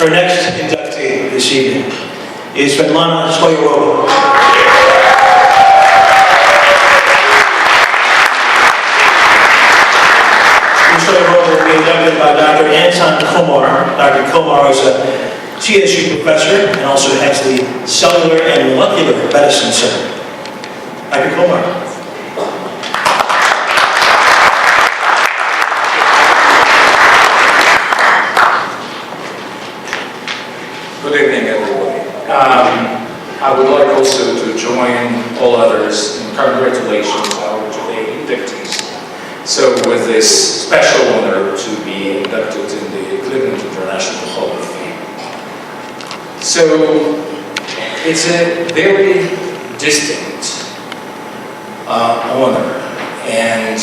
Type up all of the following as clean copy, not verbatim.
Our next inductee this evening is Svetlana Stolyarova. Stolyarova will be inducted by Dr. Anton Komar. Dr. Komar is a TSU professor and also has the Cellular and Molecular Medicine Center. Dr. Komar. Good evening, everybody. I would like also to join all others in congratulations to our today inductees. So with this special honor to be inducted in the Cleveland International Hall of Fame. So it's a very distinct honor and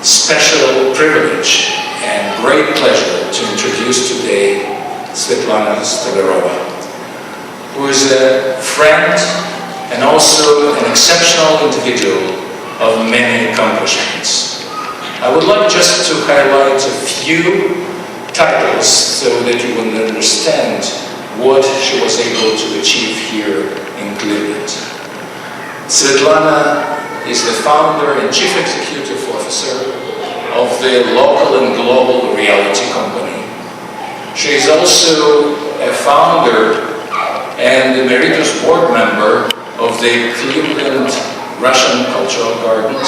special privilege and great pleasure to introduce today Svetlana Stolyarova, who is a friend and also an exceptional individual of many accomplishments. I would like just to highlight a few titles so that you will understand what she was able to achieve here in Cleveland. Svetlana is the founder and chief executive officer of the local and global reality company. She is also a founder and emeritus board member of the Cleveland Russian Cultural Gardens.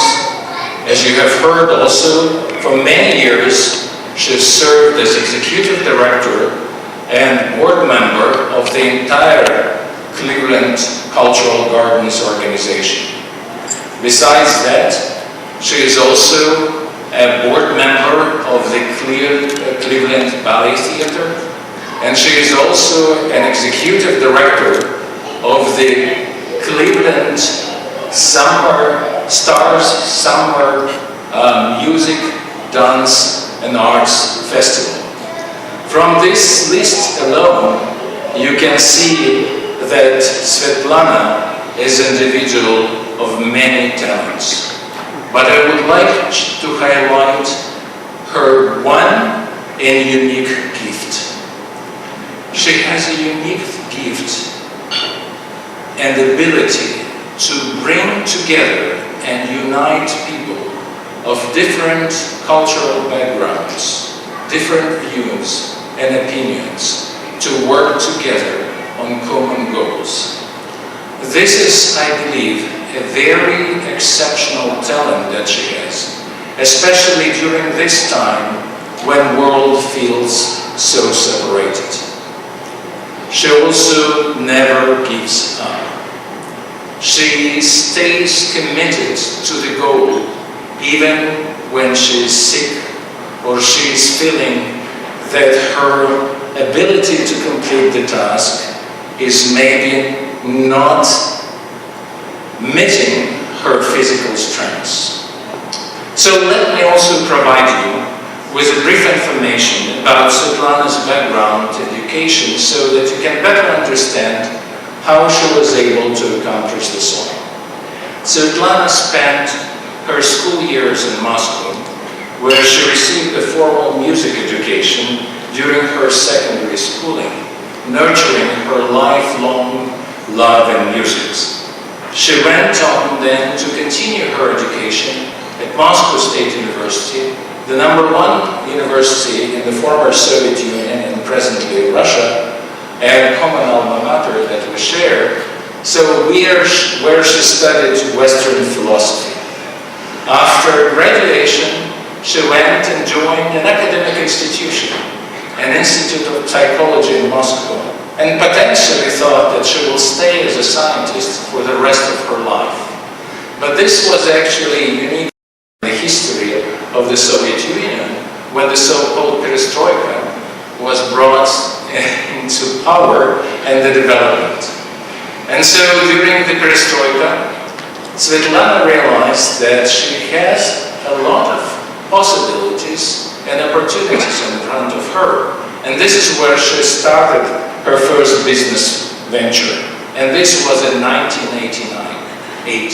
As you have heard also, for many years, she served as executive director and board member of the entire Cleveland Cultural Gardens organization. Besides that, she is also a board member of the Cleveland Ballet Theater, and she is also an executive director of the Cleveland Stars Summer Music, Dance, and Arts Festival. From this list alone, you can see that Svetlana is an individual of many talents. But I would like to highlight her one and unique gift. She has a unique gift and ability to bring together and unite people of different cultural backgrounds, different views and opinions to work together on common goals. This is, I believe, a very exceptional talent that she has, especially during this time when the world feels so separated. She also never gives up. She stays committed to the goal even when she is sick or she is feeling that her ability to complete the task is maybe not meeting her physical strengths. So let me also provide you with a brief information about Svetlana's background education so that you can better understand how she was able to accomplish this all. Svetlana spent her school years in Moscow, where she received a formal music education during her secondary schooling, nurturing her lifelong love in music. She went on then to continue her education at Moscow State University, the #1 university in the former Soviet Union and presently Russia, and common alma mater that we share, where she studied Western philosophy. After graduation, she went and joined an academic institution, an Institute of Psychology in Moscow, and potentially thought that she will stay as a scientist for the rest of her life. But this was actually unique in the history of the Soviet Union, when the so-called perestroika was brought into power and the development. And so during the perestroika, Svetlana realized that she has a lot of possibilities and opportunities in front of her. And this is where she started her first business venture. And this was in 1989.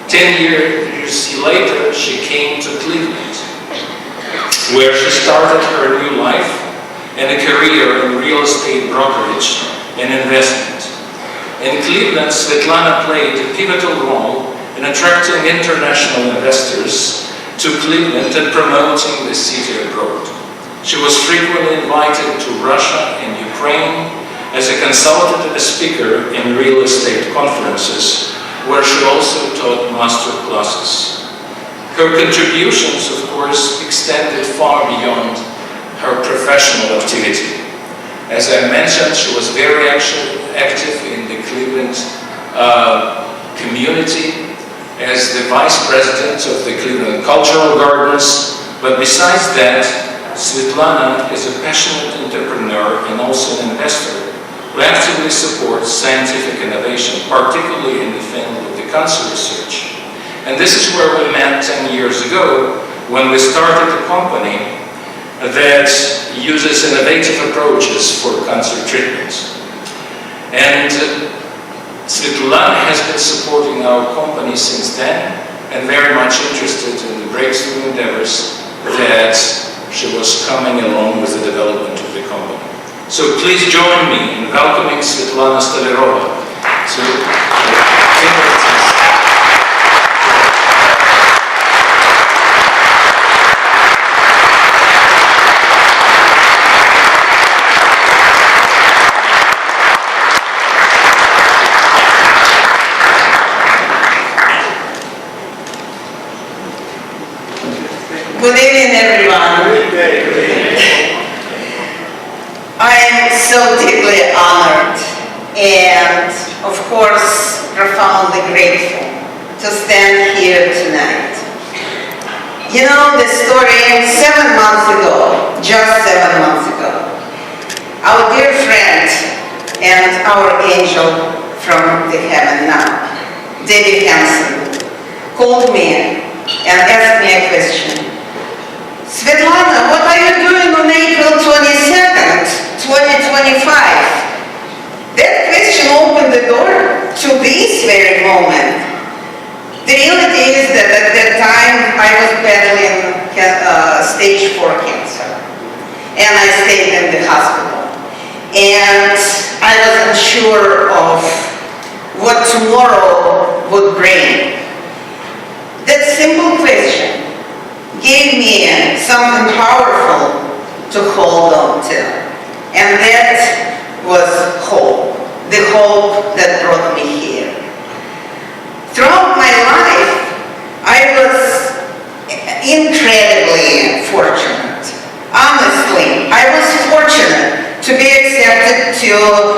10 years later, she came to Cleveland, where she started her new life and a career in real estate brokerage and investment. In Cleveland, Svetlana played a pivotal role in attracting international investors to Cleveland and promoting the city abroad. She was frequently invited to Russia and Ukraine as a consultant and a speaker in real estate conferences, where she also taught master classes. Her contributions, of course, extended far beyond her professional activity. As I mentioned, she was very active in the Cleveland community as the vice president of the Cleveland Cultural Gardens. But besides that, Svetlana is a passionate entrepreneur and also an investor who actively supports scientific innovation, particularly in the field of the cancer research. And this is where we met 10 years ago when we started a company that uses innovative approaches for cancer treatment. And Svetlana has been supporting our company since then and very much interested in the breakthrough endeavors that she was coming along with the development of the company. So please join me in welcoming Svetlana Stolyarova to Good evening, everyone. I am so deeply honored and, of course, profoundly grateful to stand here tonight. You know the story 7 months ago, just 7 months ago, our dear friend and our angel from the heaven now, Debbie Hansen, called me and asked me a question. Svetlana, what are you doing on April 22nd, 2025? That question opened the door to this very moment. The reality is that at that time I was battling stage 4 cancer. And I stayed in the hospital. And I wasn't sure of what tomorrow would bring. That simple question gave me something powerful to hold on to. And that was hope. The hope that brought me here. Throughout my life, I was incredibly fortunate. Honestly, I was fortunate to be accepted to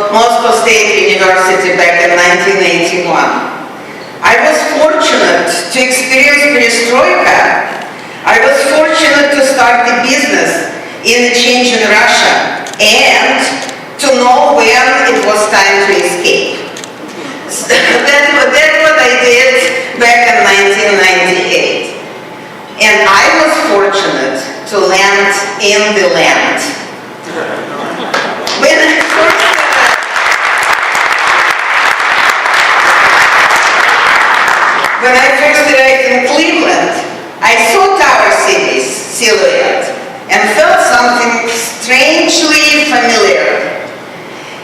Moscow State University back in 1981. I was fortunate to experience perestroika. I was fortunate to start the business in a change in Russia and to know when it was time to escape. That's what I did back in 1998. And I was fortunate to land in the land. When I first arrived in Cleveland, I saw Tower City's silhouette and felt something strangely familiar.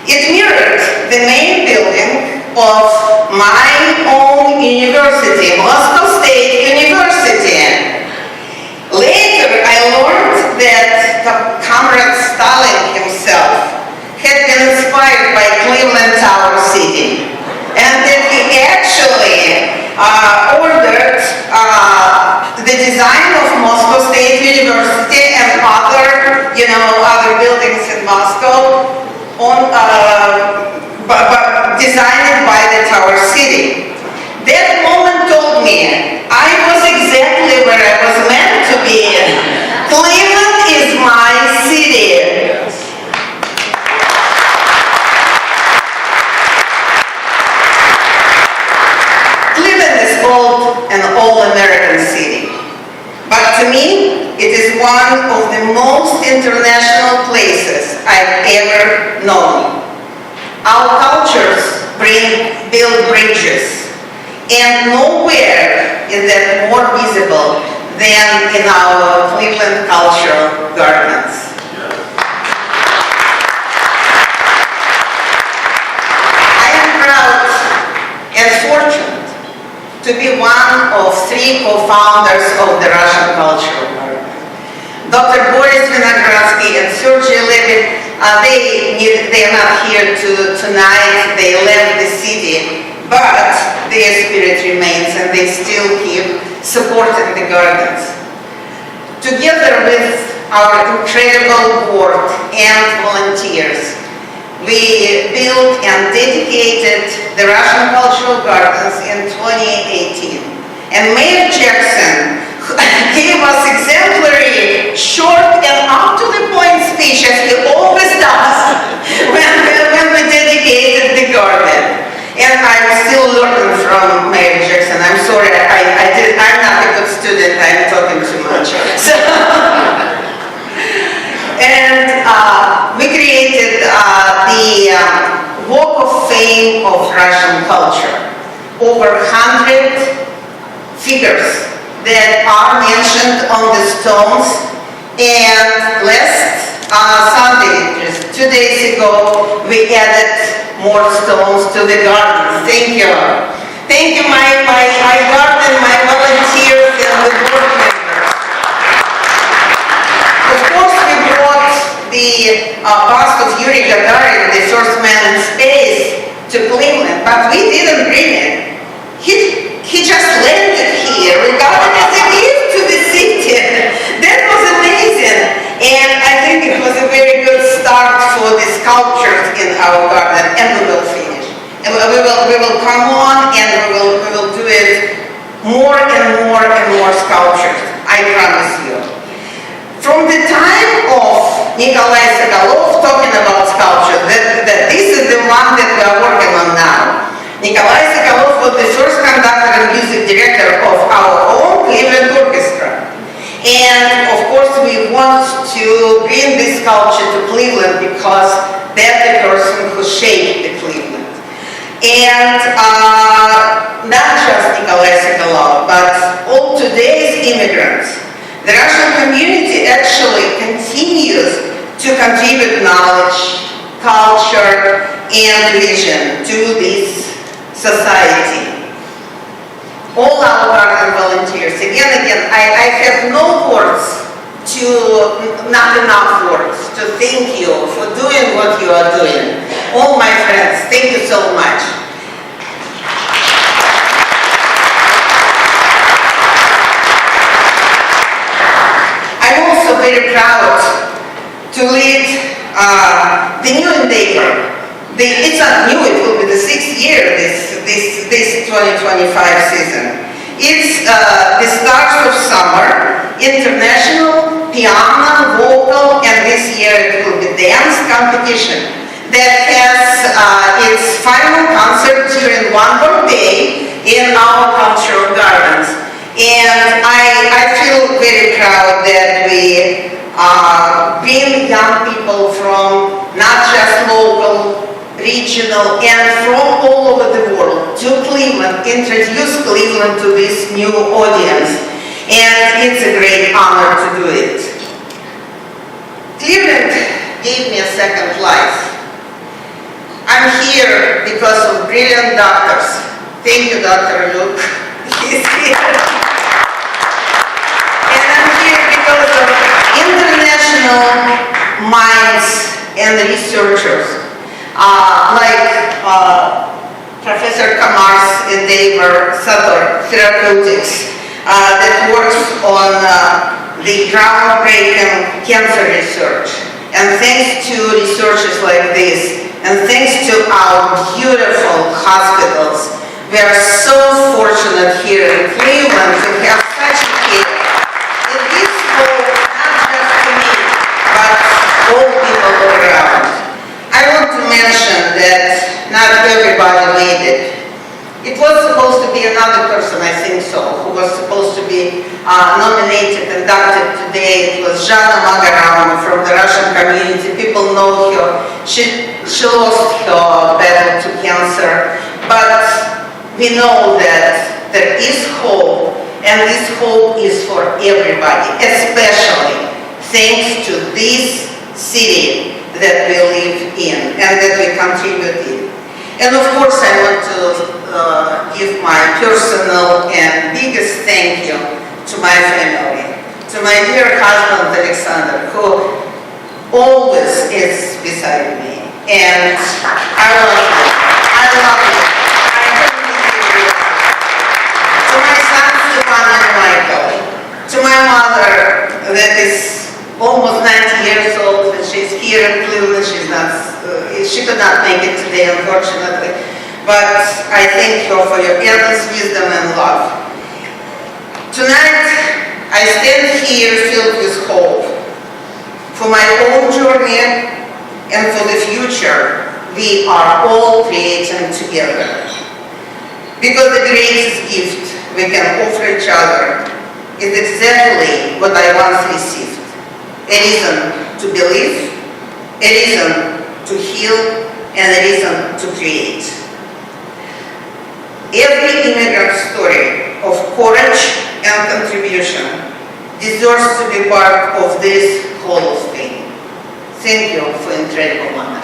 It mirrored the main building of my own university, Moscow State University. Later, I learned that Comrade Stalin himself had been inspired by Cleveland Tower City, and that he actually ordered the design of Moscow State University and other buildings in Moscow designed by the Tower City. That moment told me I was exactly where I was meant to be. Cleveland is my city. Cleveland is called an all-American city. But to me, it is one of the most international places I've ever known. Our cultures build bridges, and nowhere is that more visible than in our Cleveland Cultural Gardens. to be one of 3 co-founders of the Russian Cultural Garden. Dr. Boris Vinogradsky and Sergey Levin, they are not here tonight, they left the city, but their spirit remains and they still keep supporting the gardens. Together with our incredible board and volunteers, we built and dedicated the Russian Cultural Gardens in 2018. And Mayor Jackson gave us exemplary, short and up-to-the-point speech, as he always does, when we dedicated the garden. And I'm still learning from Mayor Jackson. I'm sorry, I'm not a good student, I'm talking too much. And we created the Walk of Fame of Russian Culture. Over 100 figures that are mentioned on the stones. And last Sunday, just 2 days ago, we added more stones to the garden. Thank you. Thank you, my garden, my volunteers, and the board members. Of course, we brought the bust of Yuri Gagarin, the first man in space, to Cleveland, but we didn't bring it. He just landed here. We got it as a gift to the city. That was amazing. And I think it was a very good start for the sculptures in our garden, and we will finish. And we will come on and we will do it more and more and more sculptures. I promise you. From the time of Nikolai Sokolov talking about sculpture, that this is the one that we are working on now. Nikolai Sokolov was the first conductor and music director of our own Cleveland Orchestra. And of course we want to bring this sculpture to Cleveland because that's the person who shaped the Cleveland. And not just Nikolai Sokolov, but all today's immigrants. The Russian community actually continues to contribute knowledge, culture, and vision to this society. All our garden volunteers, again, I have no words not enough words to thank you for doing what you are doing. All my friends, thank you so much. I'm also very proud to lead the new endeavor. It's not new, it will be the 6th year this 2025 season. It's the Stars of Summer, international piano, vocal, and this year it will be dance competition that has its final concert during one more day in our cultural gardens. And I feel very proud that we bring young people from not just local, regional, and from all over the world to Cleveland, introduce Cleveland to this new audience. And it's a great honor to do it. Cleveland gave me a second life. I'm here because of brilliant doctors. Thank you, Dr. Luke. He's here. And I'm here because of international minds and researchers. Like Professor Kamar's endeavor, Sator Therapeutics, that works on the groundbreaking cancer research. And thanks to researchers like this, and thanks to our beautiful hospitals, we are so fortunate here in Cleveland to have such a care. And this hope, not just to me, but all people all around. I want to mention that not everybody made it. It was supposed to be another person, I think so, who was supposed to be nominated, inducted today. It was Zhanna Magaram from the Russian community. People know her. She lost her battle to cancer. But we know that there is hope, and this hope is for everybody, especially thanks to this city that we live in and that we contribute in. And of course I want to give my personal and biggest thank you to my family, to my dear husband Alexander, who always is beside me. And I love you. I love you. I don't need you. To my sons, Stefan and Michael, to my mother, that is almost 90 years old, and she's here in Cleveland. She could not make it today, unfortunately. But I thank you for your endless wisdom and love. Tonight, I stand here filled with hope for my own journey and for the future we are all creating together. Because the greatest gift we can offer each other is exactly what I once received. A reason to believe, a reason to heal, and a reason to create. Every immigrant story of courage and contribution deserves to be part of this Hall of Fame. Thank you for incredible honor.